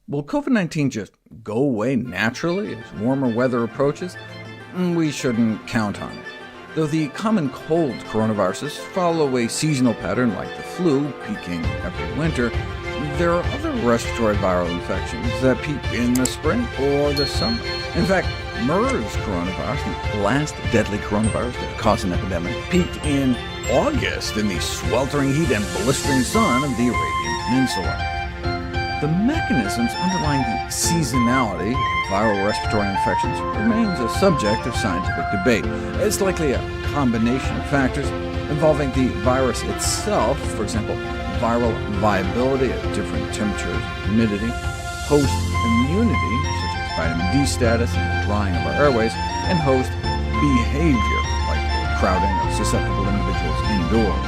Will COVID-19 just go away naturally as warmer weather approaches? We shouldn't count on it. Though the common cold coronaviruses follow a seasonal pattern like the flu, peaking every winter, there are other respiratory viral infections that peak in the spring or the summer. In fact, MERS coronavirus, the last deadly coronavirus that caused an epidemic, peaked in August in the sweltering heat and blistering sun of the Arabian Peninsula. The mechanisms underlying the seasonality of viral respiratory infections remains a subject of scientific debate. It's likely a combination of factors involving the virus itself, for example, viral viability at different temperatures and humidity, host immunity, such as vitamin D status and the drying of our airways, and host behavior, like crowding of susceptible individuals indoors.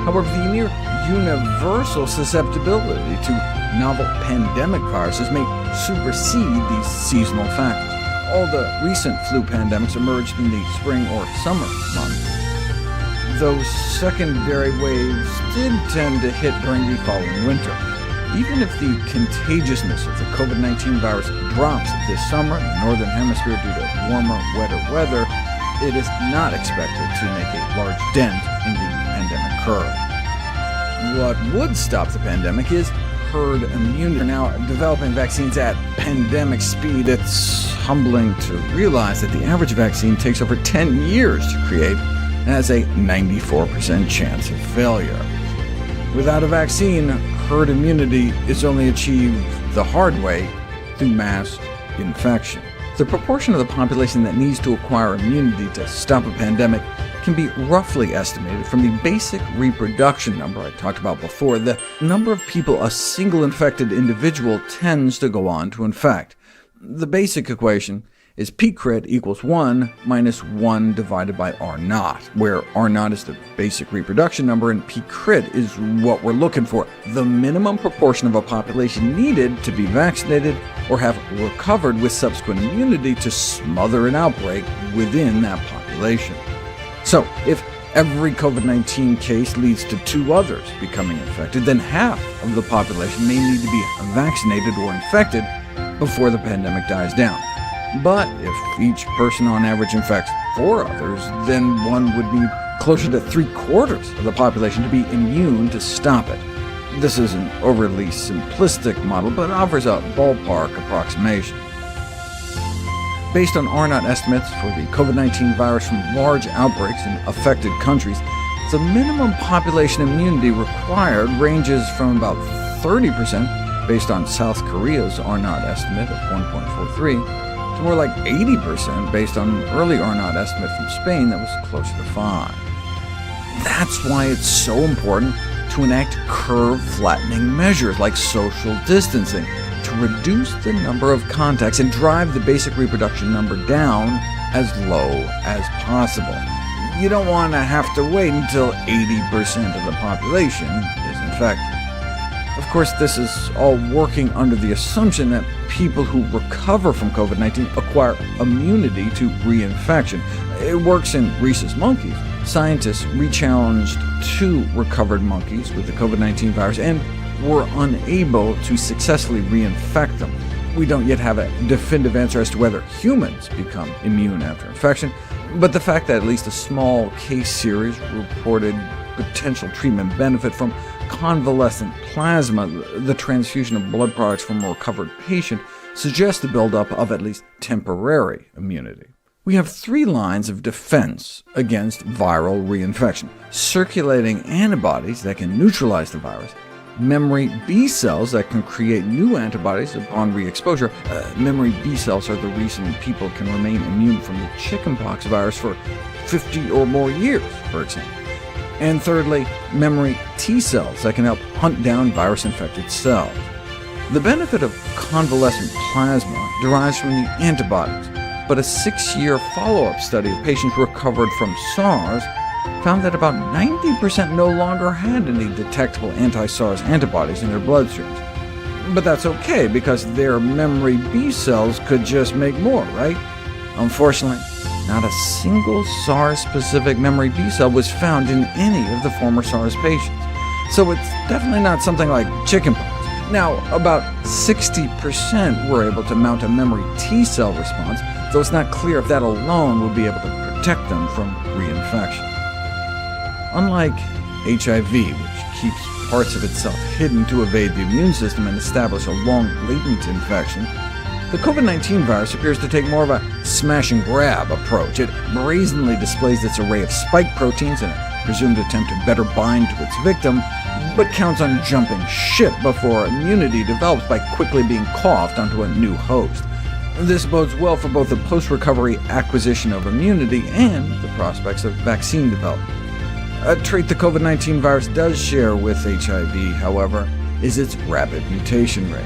However, the near universal susceptibility to novel pandemic viruses may supersede these seasonal factors. All the recent flu pandemics emerged in the spring or summer months. Those secondary waves did tend to hit during the following winter. Even if the contagiousness of the COVID-19 virus drops this summer in the Northern Hemisphere due to warmer, wetter weather, it is not expected to make a large dent in the pandemic curve. What would stop the pandemic is herd immunity. We're now developing vaccines at pandemic speed. It's humbling to realize that the average vaccine takes over 10 years to create and has a 94% chance of failure. Without a vaccine, herd immunity is only achieved the hard way through mass infection. The proportion of the population that needs to acquire immunity to stop a pandemic can be roughly estimated from the basic reproduction number I talked about before, the number of people a single infected individual tends to go on to infect. The basic equation is P crit equals 1 minus 1 divided by R0, where R0 is the basic reproduction number and P crit is what we're looking for, the minimum proportion of a population needed to be vaccinated or have recovered with subsequent immunity to smother an outbreak within that population. So, if every COVID-19 case leads to 2 others becoming infected, then half of the population may need to be vaccinated or infected before the pandemic dies down. But if each person on average infects 4 others, then one would need closer to 3/4 of the population to be immune to stop it. This is an overly simplistic model, but offers a ballpark approximation. Based on R0 estimates for the COVID-19 virus from large outbreaks in affected countries, the minimum population immunity required ranges from about 30% based on South Korea's R0 estimate of 1.43, to more like 80% based on an early R0 estimate from Spain that was closer to 5. That's why it's so important to enact curve-flattening measures like social distancing, to reduce the number of contacts and drive the basic reproduction number down as low as possible. You don't want to have to wait until 80% of the population is infected. Of course, this is all working under the assumption that people who recover from COVID-19 acquire immunity to reinfection. It works in rhesus monkeys. Scientists re-challenged 2 recovered monkeys with the COVID-19 virus and were unable to successfully reinfect them. We don't yet have a definitive answer as to whether humans become immune after infection, but the fact that at least a small case series reported potential treatment benefit from convalescent plasma, the transfusion of blood products from a recovered patient, suggests the buildup of at least temporary immunity. We have 3 lines of defense against viral reinfection: circulating antibodies that can neutralize the virus, memory B cells that can create new antibodies upon re-exposure. Memory B cells are the reason people can remain immune from the chickenpox virus for 50 or more years, for example. And thirdly, memory T cells that can help hunt down virus-infected cells. The benefit of convalescent plasma derives from the antibodies, but a 6-year follow-up study of patients recovered from SARS found that about 90% no longer had any detectable anti-SARS antibodies in their bloodstreams. But that's okay, because their memory B cells could just make more, right? Unfortunately, not a single SARS-specific memory B cell was found in any of the former SARS patients. So it's definitely not something like chickenpox. Now, about 60% were able to mount a memory T-cell response, though it's not clear if that alone would be able to protect them from reinfection. Unlike HIV, which keeps parts of itself hidden to evade the immune system and establish a long latent infection, the COVID-19 virus appears to take more of a smash-and-grab approach. It brazenly displays its array of spike proteins in a presumed attempt to better bind to its victim, but counts on jumping ship before immunity develops by quickly being coughed onto a new host. This bodes well for both the post-recovery acquisition of immunity and the prospects of vaccine development. A trait the COVID-19 virus does share with HIV, however, is its rapid mutation rate.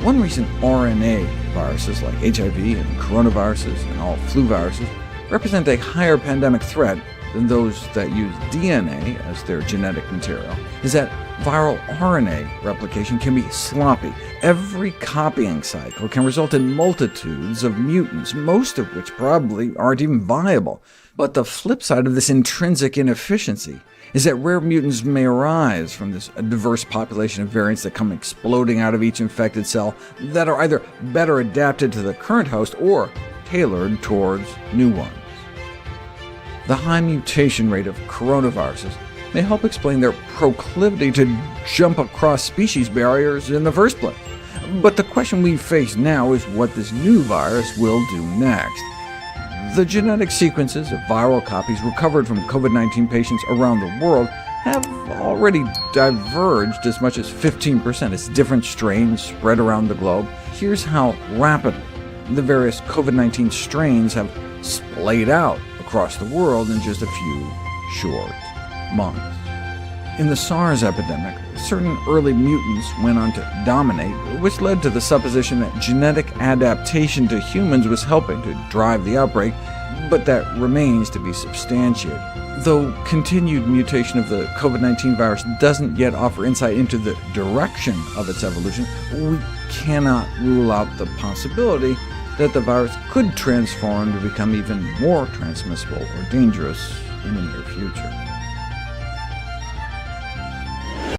One recent RNA viruses like HIV and coronaviruses and all flu viruses represent a higher pandemic threat than those that use DNA as their genetic material is that viral RNA replication can be sloppy. Every copying cycle can result in multitudes of mutants, most of which probably aren't even viable. But the flip side of this intrinsic inefficiency is that rare mutants may arise from this diverse population of variants that come exploding out of each infected cell that are either better adapted to the current host or tailored towards new ones. The high mutation rate of coronaviruses may help explain their proclivity to jump across species barriers in the first place. But the question we face now is what this new virus will do next. The genetic sequences of viral copies recovered from COVID-19 patients around the world have already diverged as much as 15% as different strains spread around the globe. Here's how rapidly the various COVID-19 strains have splayed out across the world in just a few short months. In the SARS epidemic, certain early mutants went on to dominate, which led to the supposition that genetic adaptation to humans was helping to drive the outbreak, but that remains to be substantiated. Though continued mutation of the COVID-19 virus doesn't yet offer insight into the direction of its evolution, we cannot rule out the possibility that the virus could transform to become even more transmissible or dangerous in the near future.